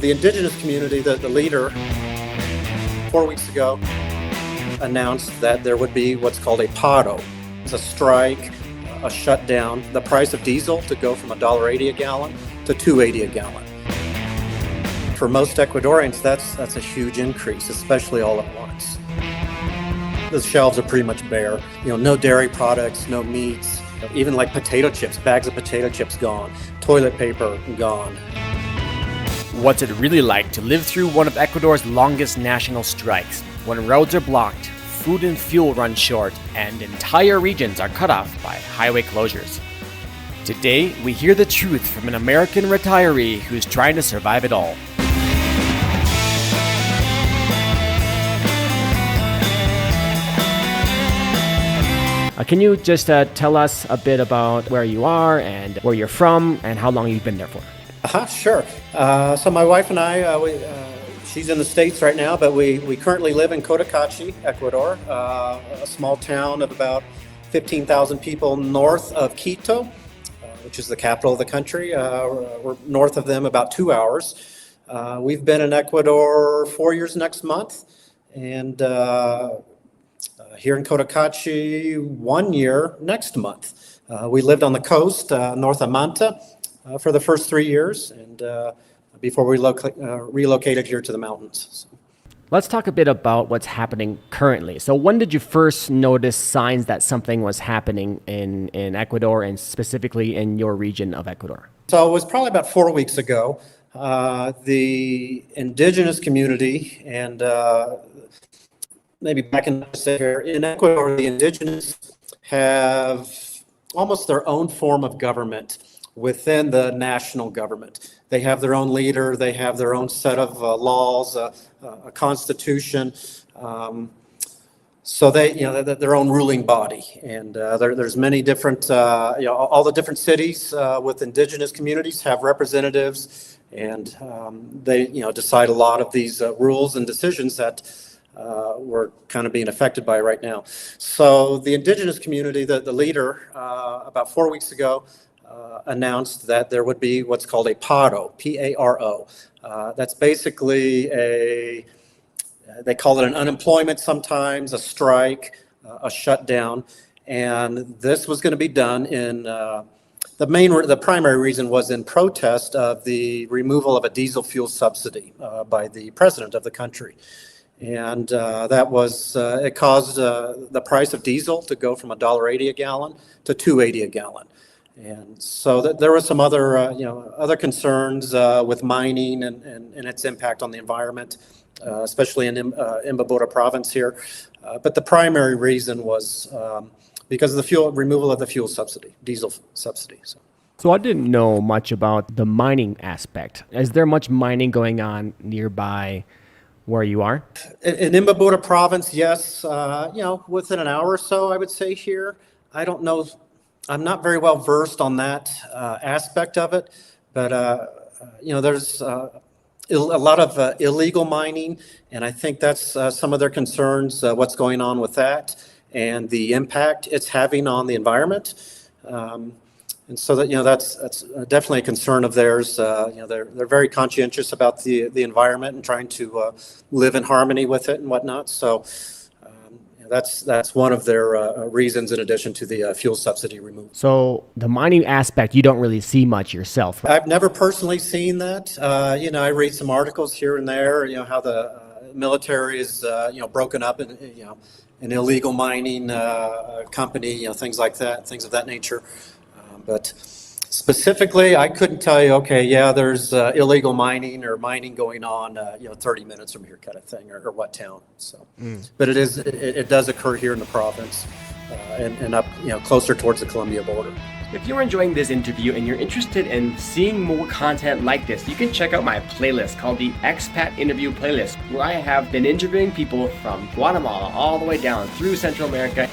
The indigenous community, the leader, 4 weeks ago, announced that there would be what's called a paro. It's a strike, a shutdown, the price of diesel to go from $1.80 a gallon to $2.80 a gallon. For most Ecuadorians, that's a huge increase, especially all at once. The shelves are pretty much bare. No dairy products, no meats, even like potato chips, bags of potato chips gone, toilet paper gone. What's it really like to live through one of Ecuador's longest national strikes, when roads are blocked, food and fuel run short, and entire regions are cut off by highway closures? Today, we hear the truth from an American retiree who's trying to survive it all. Can you just tell us a bit about where you are and where you're from and how long you've been there for? Sure. So my wife and I, she's in the States right now, but we currently live in Cotacachi, Ecuador, a small town of about 15,000 people north of Quito, which is the capital of the country. We're north of them about 2 hours. We've been in Ecuador 4 years next month, and here in Cotacachi 1 year next month. We lived on the coast, north of Manta, for the first 3 years, and before we relocated here to the mountains. So. Let's talk a bit about what's happening currently. So when did you first notice signs that something was happening in Ecuador and specifically in your region of Ecuador? So it was probably about 4 weeks ago. The indigenous community and maybe back in Ecuador, the indigenous have almost their own form of government within the national government. They have their own leader, they have their own set of laws, a constitution. So they're their own ruling body, and there's many different, all the different cities with indigenous communities have representatives, and they, decide a lot of these rules and decisions that we're kind of being affected by right now. So the indigenous community, the leader, about 4 weeks ago, announced that there would be what's called a paro, P-A-R-O. That's basically they call it an unemployment sometimes, a strike, a shutdown. And this was going to be done in, the primary reason was in protest of the removal of a diesel fuel subsidy by the president of the country. And that was, it caused the price of diesel to go from $1.80 a gallon to $2.80 a gallon. And so there were some other, other concerns with mining and its impact on the environment, especially in Imbabura province here. But the primary reason was because of the removal of the fuel subsidy, diesel subsidy. So I didn't know much about the mining aspect. Is there much mining going on nearby where you are? In Imbabura province, yes. Within an hour or so, I would say here. I don't know. I'm not very well versed on that aspect of it, but there's a lot of illegal mining, and I think that's some of their concerns, what's going on with that and the impact it's having on the environment. And so that that's definitely a concern of theirs. They're very conscientious about the environment and trying to live in harmony with it and whatnot. So. That's one of their reasons in addition to the fuel subsidy removal. So the mining aspect, you don't really see much yourself. I've never personally seen that. I read some articles here and there, how the military is, broken up in, an illegal mining company, things like that, things of that nature. But specifically, I couldn't tell you, okay, yeah, there's illegal mining or mining going on, 30 minutes from here kind of thing, or what town. So, But it does occur here in the province and up, closer towards the Colombia border. If you're enjoying this interview and you're interested in seeing more content like this, you can check out my playlist called the Expat Interview Playlist, where I have been interviewing people from Guatemala all the way down through Central America.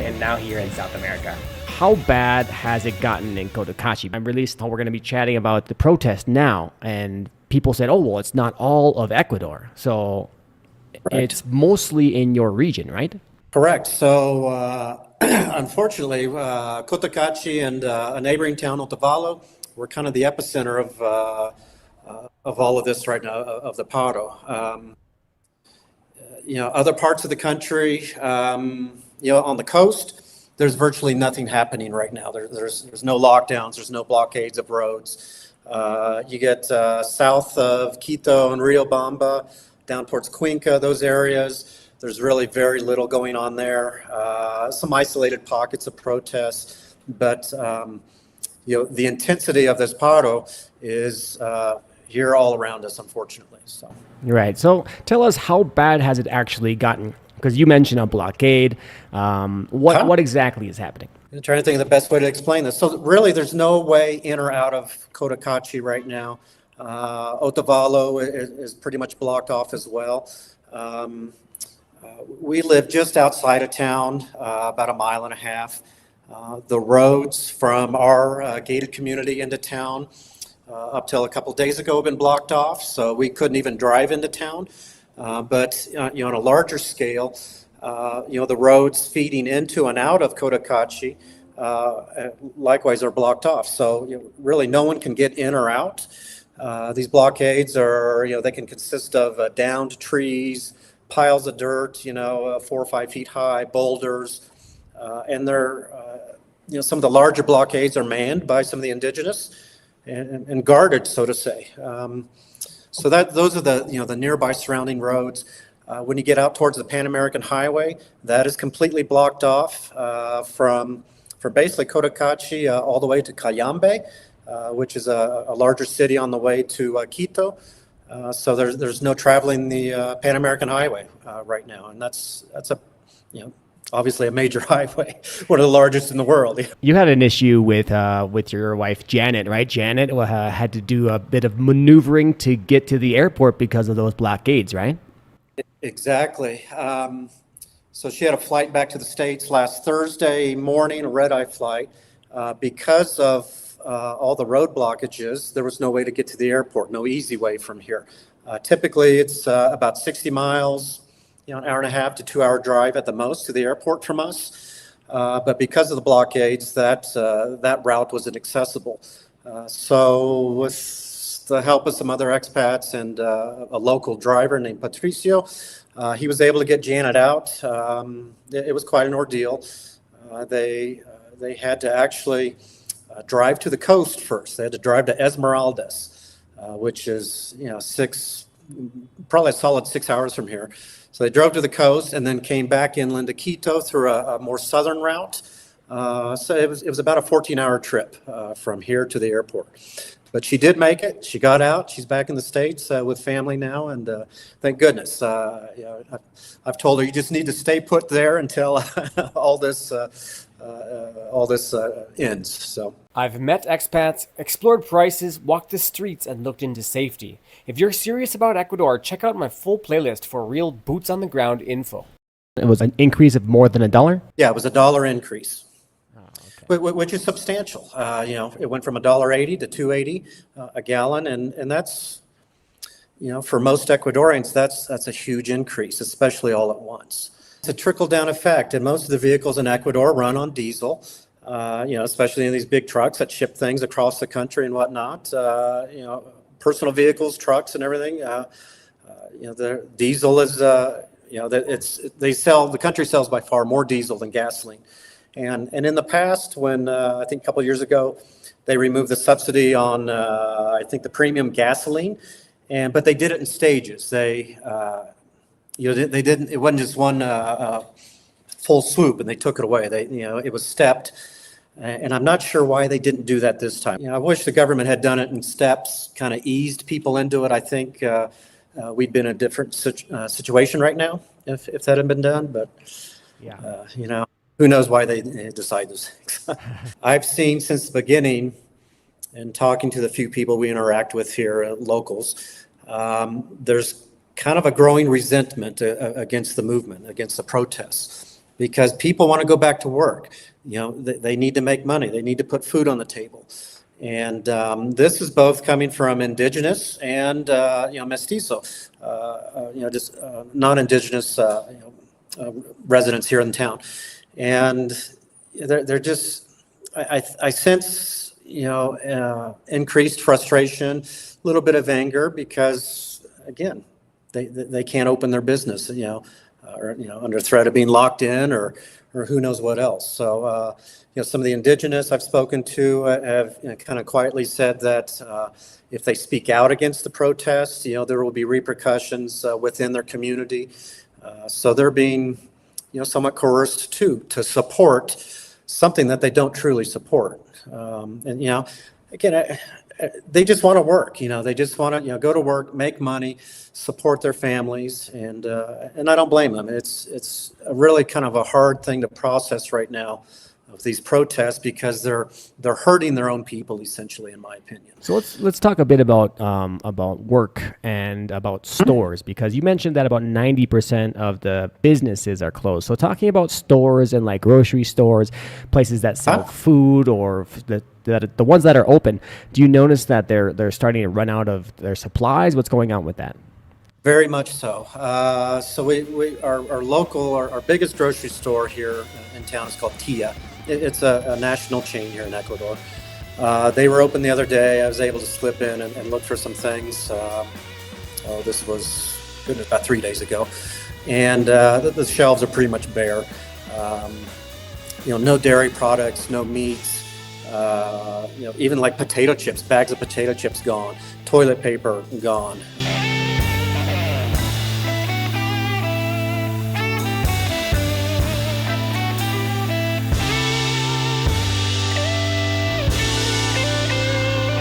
And now here in South America. How bad has it gotten in Cotacachi? I'm released, we're going to be chatting about the protest now, and people said, oh, well, it's not all of Ecuador. So right. It's mostly in your region, right? Correct. So unfortunately, Cotacachi and a neighboring town, Otavalo, we're kind of the epicenter of all of this right now, of the paro. Other parts of the country, on the coast, there's virtually nothing happening right now. There's no lockdowns, there's no blockades of roads. You get south of Quito and Riobamba, down towards Cuenca, those areas. There's really very little going on there. Some isolated pockets of protests, but the intensity of this paro is here all around us, unfortunately. So. Right. So tell us, how bad has it actually gotten? Because you mentioned a blockade. What exactly is happening? I'm trying to think of the best way to explain this. So really, there's no way in or out of Cotacachi right now. Otavalo is pretty much blocked off as well. We live just outside of town, about a mile and a half. The roads from our gated community into town up till a couple days ago have been blocked off, so we couldn't even drive into town. But on a larger scale, the roads feeding into and out of Cotacachi likewise are blocked off. So really no one can get in or out. These blockades are, they can consist of downed trees, piles of dirt, 4 or 5 feet high, boulders, and they're, some of the larger blockades are manned by some of the indigenous and guarded, so to say. So those are the nearby surrounding roads. When you get out towards the Pan American Highway, that is completely blocked off from basically Cotacachi all the way to Cayambe, which is a larger city on the way to Quito. So there's no traveling the Pan American Highway right now, and that's obviously a major highway, one of the largest in the world. You had an issue with your wife, Janet, right? Janet had to do a bit of maneuvering to get to the airport because of those blockades, right? Exactly. So she had a flight back to the States last Thursday morning, a red-eye flight. Because of all the road blockages, there was no way to get to the airport, no easy way from here. Typically, it's about 60 miles, an hour and a half to 2 hour drive at the most to the airport from us. But because of the blockades, that route was inaccessible. So with the help of some other expats and a local driver named Patricio, he was able to get Janet out. It was quite an ordeal. They had to actually drive to the coast first. They had to drive to Esmeraldas, which is probably a solid 6 hours from here. So they drove to the coast and then came back inland to Quito through a more southern route. So it was about a 14-hour trip from here to the airport. But she did make it. She got out. She's back in the States with family now, and thank goodness. I've told her, you just need to stay put there until all this ends. So I've met expats, explored prices, walked the streets, and looked into safety. If you're serious about Ecuador, check out my full playlist for real boots-on-the-ground info. It was an increase of more than $1? Yeah, it was $1 increase. Which is substantial. It went from $1.80 to $2.80 a gallon, and that's, for most Ecuadorians, that's a huge increase, especially all at once. It's a trickle-down effect, and most of the vehicles in Ecuador run on diesel. Especially in these big trucks that ship things across the country and whatnot. Personal vehicles, trucks, and everything. The diesel is, the country sells by far more diesel than gasoline. And in the past, when I think a couple of years ago, they removed the subsidy on I think the premium gasoline, but they did it in stages. They didn't. It wasn't just one full swoop, and they took it away. It was stepped, and I'm not sure why they didn't do that this time. I wish the government had done it in steps, kind of eased people into it. I think we'd been in a different situation right now if that had been done. But yeah, who knows why they decide those things. I've seen since the beginning, and talking to the few people we interact with here, locals, there's kind of a growing resentment against the movement, against the protests, because people want to go back to work. They need to make money. They need to put food on the table. And this is both coming from indigenous and, mestizo, just non-indigenous residents here in town. And they're just, I sense, increased frustration, a little bit of anger because, again, they can't open their business, or under threat of being locked in, or who knows what else. So, some of the indigenous I've spoken to have kind of quietly said that if they speak out against the protests, there will be repercussions within their community. So they're being, somewhat coerced to support something that they don't truly support. Again, they just want to work. They just want to, go to work, make money, support their families, and I don't blame them. It's a really kind of a hard thing to process right now, of these protests, because they're hurting their own people, essentially, in my opinion. So let's talk a bit about work and about stores, because you mentioned that about 90% of the businesses are closed. So talking about stores and like grocery stores, places that sell food, or the ones that are open, do you notice that they're starting to run out of their supplies? What's going on with that? Very much so. So our biggest grocery store here in town is called Tia. It's a national chain here in Ecuador. They were open the other day. I was able to slip in and look for some things. This was about 3 days ago. And the shelves are pretty much bare. No dairy products, no meats, even like potato chips, bags of potato chips gone, toilet paper gone.